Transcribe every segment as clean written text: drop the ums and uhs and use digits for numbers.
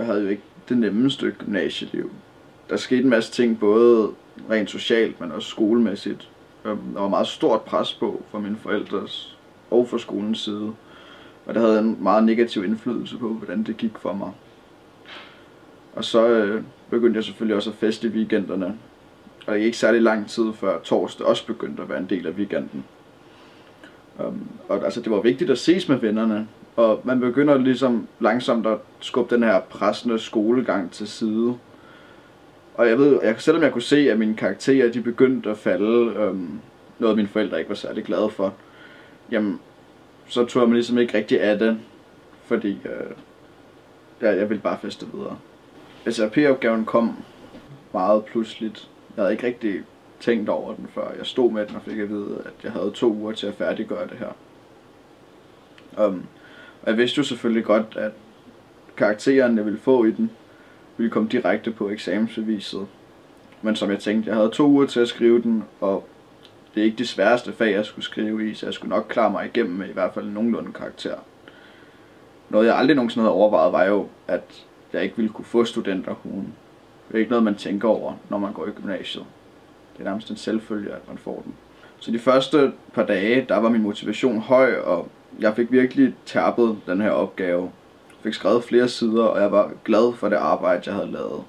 jeg havde jo ikke det nemmeste gymnasieliv. Der skete en masse ting, både rent socialt, men også skolemæssigt. Der var meget stort pres på fra mine forældres og fra skolens side. Og det havde en meget negativ indflydelse på, hvordan det gik for mig. Og så begyndte jeg selvfølgelig også at feste i weekenderne. Og det gik ikke særlig lang tid før torsdag også begyndte at være en del af weekenden. Og altså det var vigtigt at ses med vennerne. Og man begynder ligesom langsomt at skubbe den her pressende skolegang til side. Og selvom jeg kunne se, at mine karakterer de begyndte at falde, noget mine forældre ikke var særlig glade for, jamen, så tog jeg mig ligesom ikke rigtig af det, fordi jeg ville bare feste videre. SRP-opgaven kom meget pludseligt. Jeg havde ikke rigtig tænkt over den, før jeg stod med den og fik at vide, at jeg havde 2 uger til at færdiggøre det her. Og jeg vidste jo selvfølgelig godt, at karakteren, jeg ville få i den, ville komme direkte på eksamensbeviset. Men som jeg tænkte, jeg havde 2 uger til at skrive den, og det er ikke det sværeste fag, jeg skulle skrive i, så jeg skulle nok klare mig igennem med i hvert fald nogenlunde karakter. Noget jeg aldrig nogensinde havde overvejet var jo, at jeg ikke ville kunne få studenterhuen. Det er ikke noget, man tænker over, når man går i gymnasiet. Det er nærmest en selvfølge, at man får den. Så de første par dage, der var min motivation høj, og jeg fik virkelig terpet den her opgave. Jeg fik skrevet flere sider, og jeg var glad for det arbejde, jeg havde lavet.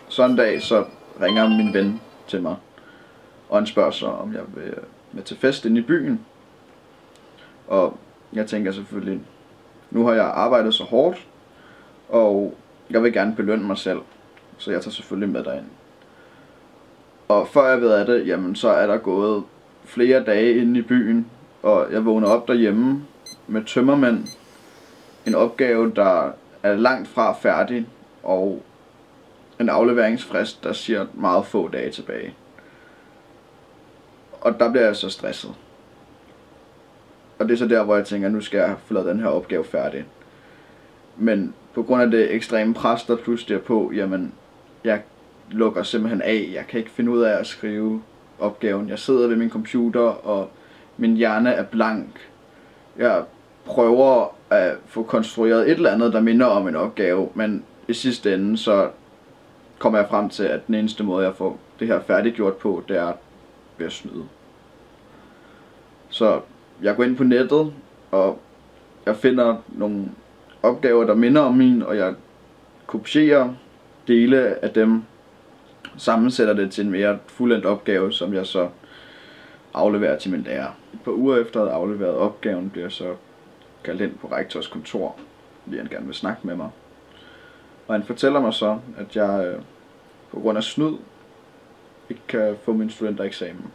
Så en dag, så ringer min ven til mig, og han spørger så, om jeg vil med til fest inde i byen. Og jeg tænker selvfølgelig, nu har jeg arbejdet så hårdt, og jeg vil gerne belønne mig selv, så jeg tager selvfølgelig med derind. Og før jeg ved af det, jamen så er der gået flere dage inde i byen, og jeg vågner op derhjemme med tømmermænd. En opgave, der er langt fra færdig, og en afleveringsfrist, der siger meget få dage tilbage. Og der bliver jeg så stresset. Og det er så der, hvor jeg tænker, nu skal jeg få lavet den her opgave færdig. Men på grund af det ekstreme pres, der pludselig er på, jamen, jeg lukker simpelthen af. Jeg kan ikke finde ud af at skrive opgaven. Jeg sidder ved min computer, og min hjerne er blank. Jeg prøver at få konstrueret et eller andet, der minder om en opgave, men i sidste ende, så kommer jeg frem til, at den eneste måde, jeg får det her færdiggjort på, det er ved at snyde. Så jeg går ind på nettet, og jeg finder nogle opgaver, der minder om min, og jeg kopierer dele af dem, sammensætter det til en mere fuldendt opgave, som jeg så afleverer til min lærer. Et par uger efter at have afleveret opgaven, bliver jeg så kaldt ind på rektors kontor, fordi han gerne vil snakke med mig. Og han fortæller mig så, at jeg på grund af snyd ikke kan få min studentereksamen.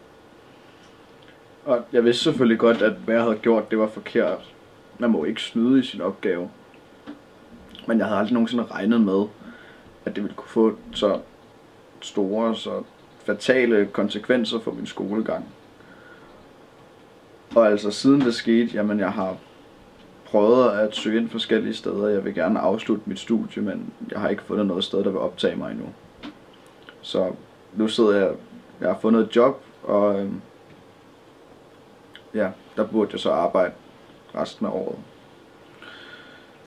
Og jeg vidste selvfølgelig godt, at hvad jeg havde gjort, det var forkert. Man må ikke snyde i sin opgave. Men jeg havde aldrig nogensinde regnet med, at det ville kunne få så store, så fatale konsekvenser for min skolegang. Og altså siden det skete, jamen jeg har prøvet at søge ind forskellige steder. Jeg vil gerne afslutte mit studie, men jeg har ikke fundet noget sted, der vil optage mig endnu. Så nu sidder jeg har fundet et job, og ja, der burde jeg så arbejde resten af året.